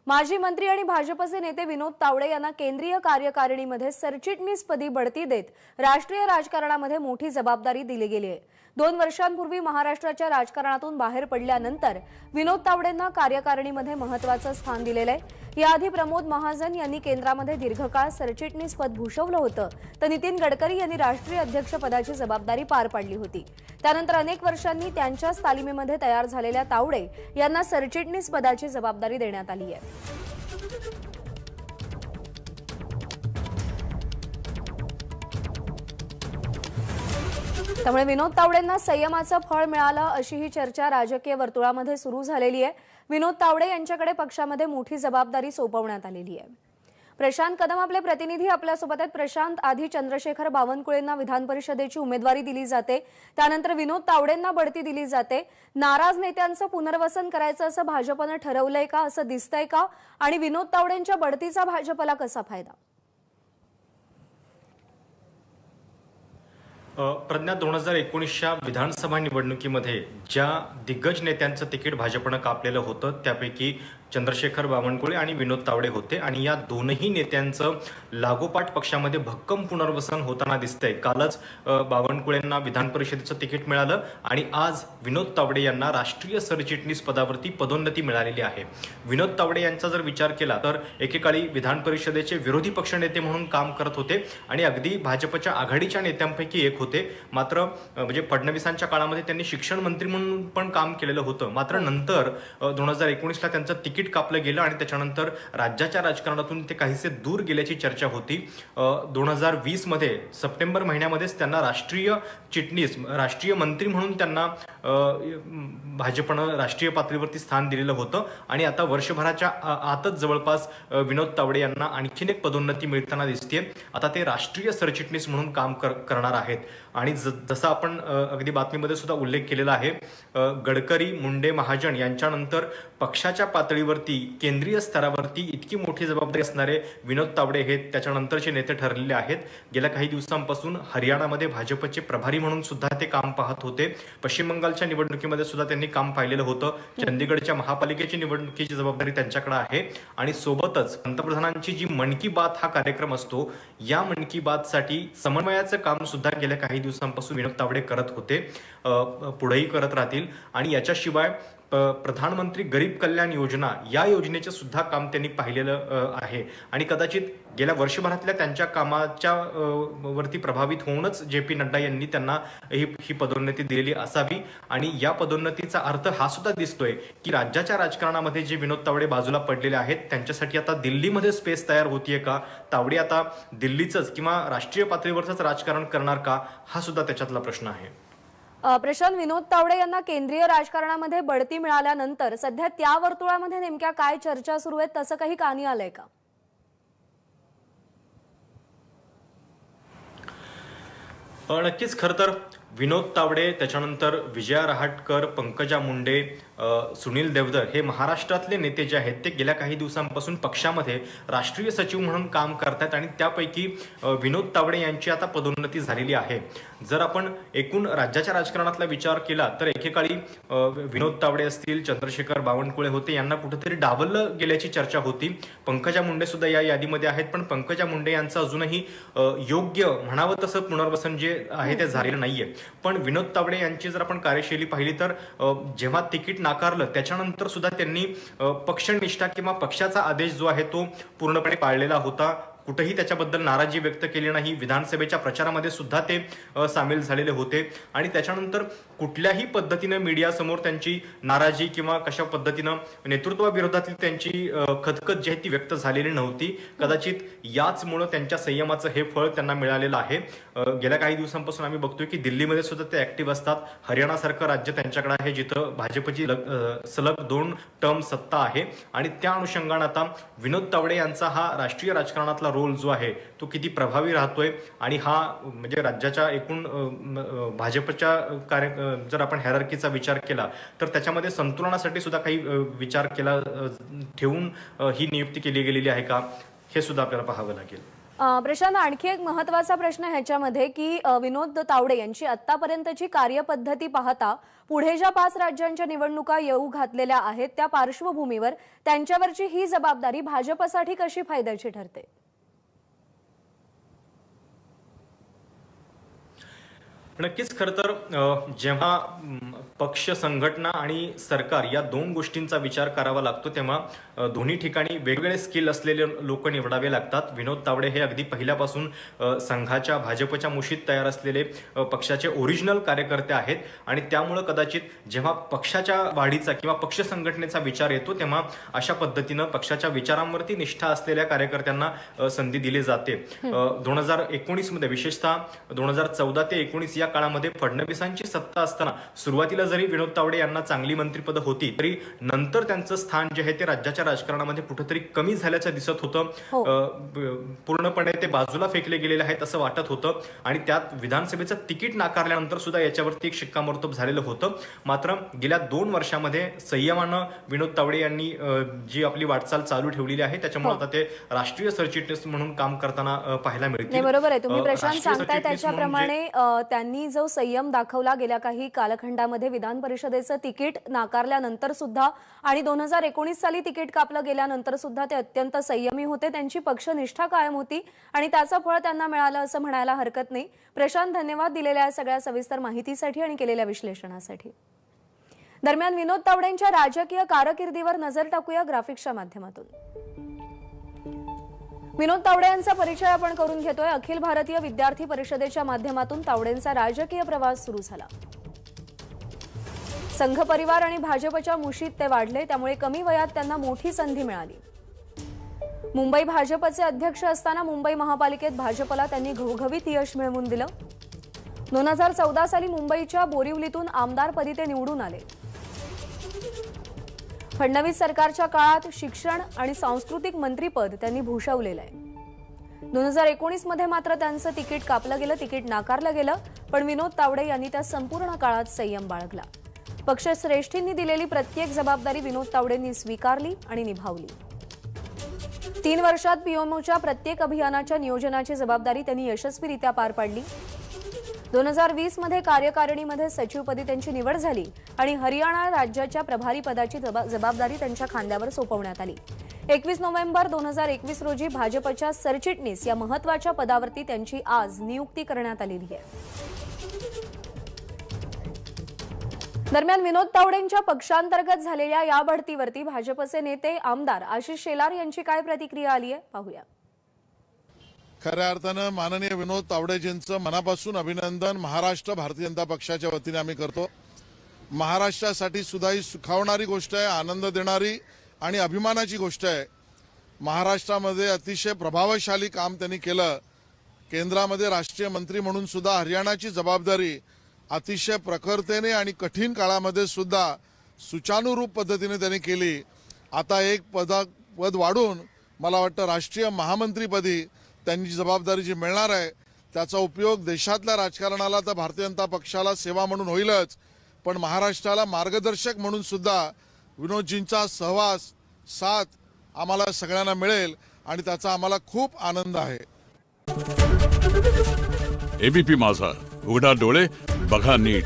माजी मंत्री आणि भाजपचे नेते विनोद तावडे यांना केंद्रीय कार्यकारिणीमध्ये सरचिटणीसपदी बढती देत राष्ट्रीय राजकारणामध्ये मोठी जबाबदारी दिली गेली आहे। 2 वर्षांपूर्वी महाराष्ट्राच्या राजकारणातून बाहेर पडल्यानंतर विनोद तावडेंना कार्यकारिणीमध्ये महत्त्वाचं स्थान दिलेलं आहे। याआधी प्रमोद महाजन यांनी केंद्रामध्ये दीर्घकाळ सरचिटणीसपद भूषवलं होतं, तर नितीन गडकरी यांनी राष्ट्रीय अध्यक्षपदाची जबाबदारी पार पाडली होती। त्यानंतर अनेक वर्षांनी त्यांच्याच तालिमेमध्ये तयार झालेल्या तावडे यांना सरचिटणीस पदाची जबाबदारी देण्यात आली आहे। त्यामुळे विनोद तावडेंना संयमाचं फळ मिळालं अशी ही चर्चा राजकीय वर्तुळामध्ये सुरू झालेली आहे। विनोद तावडे यांच्याकडे पक्षामध्ये मोठी जबाबदारी सोपवण्यात आलेली आहे। प्रशांत कदम आपले प्रतिनिधी आपल्यासोबत आहेत। प्रशांत, आधी चंद्रशेखर बावनकुळेंना विधान परिषदेची उमेदवारी दिली जाते, त्यानंतर विनोद तावडेंना बढती दिली जाते। नाराज नेत्यांचं पुनर्वसन करायचं असं भाजपनं ठरवलंय का, असं दिसतंय का? आणि विनोद तावडेंच्या बढतीचा भाजपला कसा फायदा? प्रज्ञा, 2019च्या विधानसभा निवडणुकीमध्ये ज्या दिग्गज नेत्यांचं तिकीट भाजपनं कापलेलं होतं त्यापैकी चंद्रशेखर बावनकुळे आणि विनोद तावडे होते, आणि या दोनही नेत्यांचं लागोपाठ पक्षामध्ये भक्कम पुनर्वसन होताना दिसतंय। कालच बावनकुळेंना विधान परिषदेचं तिकीट मिळालं आणि आज विनोद तावडे यांना राष्ट्रीय सरचिटणीस पदावरती पदोन्नती मिळालेली आहे। विनोद तावडे यांचा जर विचार केला तर एकेकाळी विधान परिषदेचे विरोधी पक्षनेते म्हणून काम करत होते आणि अगदी भाजपच्या आघाडीच्या नेत्यांपैकी एक होते। मात्र म्हणजे फडणवीसांच्या काळामध्ये त्यांनी शिक्षण मंत्री म्हणून पण काम केलेलं होतं। मात्र नंतर 2019ला त्यांचं तिकीट कापलं गेलं आणि त्याच्यानंतर राज्याच्या राजकारणातून ते काहीसे दूर गेल्याची चर्चा होती। 2020 मध्ये सप्टेंबर महिन्यामध्येच त्यांना राष्ट्रीय चिटणीस, राष्ट्रीय मंत्री म्हणून त्यांना भाजपनं राष्ट्रीय पातळीवरती स्थान दिलेलं होतं आणि आता वर्षभराच्या आतच जवळपास विनोद तावडे यांना आणखीन एक पदोन्नती मिळताना दिसते। आता ते राष्ट्रीय सरचिटणीस म्हणून काम करणार आहेत आणि जसं आपण अगदी बातमीमध्ये सुद्धा उल्लेख केलेला आहे, गडकरी, मुंडे, महाजन यांच्यानंतर पक्षाच्या पातळीवरती केंद्रीय स्तरावरती इतकी मोठी जबाबदारी असणारे विनोद तावडे हे त्याच्यानंतरचे नेते ठरलेले आहेत। गेल्या काही दिवसांपासून हरियाणामध्ये भाजपचे प्रभारी म्हणून सुद्धा ते काम पाहत होते। पश्चिम बंगालच्या निवडणुकीमध्ये सुद्धा त्यांनी काम पाहिलेलं होतं। चंदीगडच्या महापालिकेची निवडणुकीची जबाबदारी त्यांच्याकडे आहे आणि सोबतच पंतप्रधानांची जी मन की बात हा कार्यक्रम असतो, या मन की बात साठी समन्वयाचं काम सुद्धा गेल्या काही दिवसांपासून विनोद तावडे करत होते, पुढेही करत राहतील। आणि याच्याशिवाय प्रधानमंत्री गरीब कल्याण योजना या योजनेचे सुद्धा काम त्यांनी पाहिलेलं आहे आणि कदाचित गेल्या वर्षभरातल्या त्यांच्या कामाच्या वरती प्रभावित होऊनच JP नड्डा यांनी त्यांना ही पदोन्नती दिलेली असावी। आणि या पदोन्नतीचा अर्थ हा सुद्धा दिसतोय की राज्याच्या राजकारणामध्ये जे विनोद तावडे बाजूला पडलेले आहेत त्यांच्यासाठी आता दिल्लीमध्ये स्पेस तयार होतीये का, तावडे आता दिल्लीचंच किंवा राष्ट्रीय पातळीवरच राजकारण करणार का, हा सुद्धा त्याच्यातला प्रश्न आहे। प्रशांत, विनोद तावडे यांना केंद्रीय राजकारणामध्ये बढती मिळाल्यानंतर सध्या त्या वर्तुळामध्ये नेमक्या काय चर्चा सुरू आहेत, तसं काही कानी आलंय का? नक्कीच, खरं तर विनोद तावडे, त्याच्यानंतर विजया रहाटकर, पंकजा मुंडे, सुनील देवधर हे महाराष्ट्रातले नेते जे आहेत ते गेल्या काही दिवसांपासून पक्षामध्ये राष्ट्रीय सचिव म्हणून काम करतात आणि त्यापैकी विनोद तावडे यांची आता पदोन्नती झालेली आहे। जर आपण एकूण राज्याच्या राजकारणातला विचार केला तर एकेकाळी विनोद तावडे असतील, चंद्रशेखर बावनकुळे होते, यांना कुठेतरी डावललं गेल्याची चर्चा होती। पंकजा मुंडे सुद्धा या यादीमध्ये आहेत, पण पंकजा मुंडे यांचं अजूनही योग्य म्हणावं तसं पुनर्वसन जे आहे ते झालेलं नाहीये। पण विनोद तावडे यांची जर आपण कार्यशैली पाहिली तर जेव्हा तिकीट नाकारलं त्याच्यानंतर सुद्धा त्यांनी पक्षनिष्ठा किंवा पक्षाचा आदेश जो आहे तो पूर्णपणे पाळलेला होता। कुठेही त्याच्याबद्दल नाराजी व्यक्त केली नाही। विधानसभेच्या प्रचारामध्ये सुद्धा ते सामील झालेले होते आणि त्याच्यानंतर कुठल्याही पद्धतीनं मीडियासमोर त्यांची नाराजी किंवा कशा पद्धतीनं नेतृत्वाविरोधातील त्यांची खदखद जी आहे ती व्यक्त झालेली नव्हती। कदाचित याचमुळे त्यांच्या संयमाचं हे फळ त्यांना मिळालेलं आहे। गेल्या काही दिवसांपासून आम्ही बघतोय की दिल्लीमध्ये सुद्धा ते ऍक्टिव्ह असतात। हरियाणासारखं राज्य त्यांच्याकडे आहे जिथं भाजपची सलग 2 टर्म सत्ता आहे आणि त्या अनुषंगाने आता विनोद तावडे यांचा हा राष्ट्रीय राजकारणातला रोल जो आहे तो किती प्रभावी राहतोय आणि हा म्हणजे राज्याच्या एकूण भाजपच्या जर आपण हायरार्कीचा विचार केला तर त्याच्यामध्ये संतुलनासाठी सुद्धा काही विचार केला ठेवून ही नियुक्ती केली गेलेली आहे का, हे सुद्धा आपल्याला पाहावं लागेल। प्रशांत, आणखी एक महत्त्वाचा प्रश्न ह्याच्यामध्ये की विनोद तावडे यांची आतापर्यंतची कार्यपद्धती पाहता पुढे ज्या 5 राज्यांच्या निवडणुका येऊ घातलेल्या आहेत त्या पार्श्वभूमीवर त्यांच्यावरची ही जबाबदारी भाजपसाठी कशी फायद्याची ठरते? नक्कीच खरं तर जेव्हा पक्ष संघटना आणि सरकार या दोन गोष्टींचा विचार करावा लागतो तेव्हा दोन्ही ठिकाणी वेगवेगळे स्किल असलेले लोक निवडावे लागतात. विनोद तावडे हे अगदी पहिल्यापासून संघाच्या भाजपच्या मुशीत तयार असलेले पक्षाचे ओरिजिनल कार्यकर्ते आहेत आणि त्यामुळे कदाचित जेव्हा पक्षाच्या वाढीचा किंवा पक्ष संघटनेचा विचार येतो तेव्हा अशा पद्धतीनं पक्षाच्या विचारांवरती निष्ठा असलेल्या कार्यकर्त्यांना संधी दिली जाते. 2019 मध्ये विशेषतः 2014 ते 19 या काळामध्ये फडणवीसांची सत्ता असताना सुरुवातीला जरी विनोद तावडे यांना चांगली मंत्रिपद होती तरी नंतर त्यांचं स्थान जे आहे ते राज्याच्या राजकारणामध्ये कुठेतरी कमी झाल्याचं दिसत होतं. पूर्णपणे ते बाजूला फेकले गेलेले आहेत असं वाटत होतं आणि त्यात विधानसभेचं तिकीट नाकारल्यानंतर सुद्धा याच्यावरती एक शिक्कामोर्तब झालेलं होतं. मात्र गेल्या 2 वर्षामध्ये संयमानं विनोद तावडे यांनी जी आपली वाटचाल चालू ठेवलेली आहे त्याच्यामुळे आता ते राष्ट्रीय सरचिटणीस म्हणून काम करताना पाहायला मिळतील. बरोबर आहे, तुम्ही प्रशांत सांगताय त्याच्याप्रमाणे त्यांनी जो संयम दाखवला गेल्या काही कालखंडामध्ये विधान परिषदेचं तिकीट नाकारल्यानंतर सुद्धा आणि 2019 साली तिकीट कापलं गेल्यानंतर सुद्धा ते अत्यंत संयमी होते. त्यांची पक्षनिष्ठा कायम होती आणि त्याचं फळ त्यांना मिळालं असं म्हणायला हरकत नाही. प्रशांत, धन्यवाद दिलेल्या सगळ्या सविस्तर माहितीसाठी आणि केलेल्या विश्लेषणासाठी. दरम्यान विनोद तावडेंच्या राजकीय कारकिर्दीवर नजर टाकूया ग्राफिक्सच्या माध्यमातून. विनोद तावडे यांचा परिचय आपण करून घेतोय. अखिल भारतीय विद्यार्थी परिषदेच्या माध्यमातून तावडेंचा राजकीय प्रवास सुरू झाला. संघ परिवार आणि भाजपच्या मुशीत ते वाढले, त्यामुळे कमी वयात त्यांना मोठी संधी मिळाली. मुंबई भाजपचे अध्यक्ष असताना मुंबई महापालिकेत भाजपला त्यांनी घवघवीत यश मिळवून दिलं. 2014 साली मुंबईच्या बोरिवलीतून आमदारपदी ते निवडून आले. फडणवीस सरकारच्या काळात शिक्षण आणि सांस्कृतिक मंत्रीपद त्यांनी भूषवलेलं आहे. 2019 मध्ये मात्र त्यांचं तिकीट कापलं गेलं, तिकीट नाकारलं गेलं, पण विनोद तावडे यांनी त्या संपूर्ण काळात संयम बाळगला. पक्षश्रेष्ठींनी दिलेली प्रत्येक जबाबदारी विनोद तावडेंनी स्वीकारली आणि निभावली. 3 वर्षात पीएमओच्या प्रत्येक अभियानाच्या नियोजनाची जबाबदारी त्यांनी यशस्वीरित्या पार पाडली. 2020 मध्ये कार्यकारिणीमध्ये सचिवपदी त्यांची निवड झाली आणि हरियाणा राज्याच्या प्रभारी पदाची जबाबदारी त्यांच्या खांद्यावर सोपवण्यात आली. 21 नोव्हेंबर 2021 रोजी भाजपच्या सरचिटणीस या महत्त्वाच्या पदावरती त्यांची आज नियुक्ती करण्यात आलेली आहे. दरम्यान विनोद तावडेंच्या पक्षांतर्गत झालेल्या या बढतीवरती भाजपचे नेते आमदार आशिष शेलार यांची काय प्रतिक्रिया आली आहे पाहूया. खऱ्या अर्थानं माननीय विनोद तावडेजींचं मनापासून अभिनंदन महाराष्ट्र भारतीय जनता पक्षाच्या वतीने आम्ही करतो. महाराष्ट्रासाठी सुद्धा ही सुखावणारी गोष्ट आहे, आनंद देणारी आणि अभिमानाची गोष्ट आहे. महाराष्ट्रामध्ये अतिशय प्रभावशाली काम त्यांनी केलं. केंद्रामध्ये राष्ट्रीय मंत्री म्हणून सुद्धा हरियाणाची जबाबदारी अतिशय प्रखरतेने आणि कठीण काळामध्ये सुद्धा सुचानुरूप पद्धतीने त्यांनी केली. आता एक पद वाढून मला वाटतं राष्ट्रीय महामंत्रीपदी त्यांची जबाबदारी जी मिळणार आहे त्याचा उपयोग देशातल्या राजकारणाला तर भारतीय जनता पक्षाला सेवा म्हणून होईलच, पण महाराष्ट्राला मार्गदर्शक म्हणून सुद्धा विनोदजींचा सहवास साथ आम्हाला सगळ्यांना मिळेल आणि त्याचा आम्हाला खूप आनंद आहे. एबीपी माझा, उघडा डोळे बघा नीट.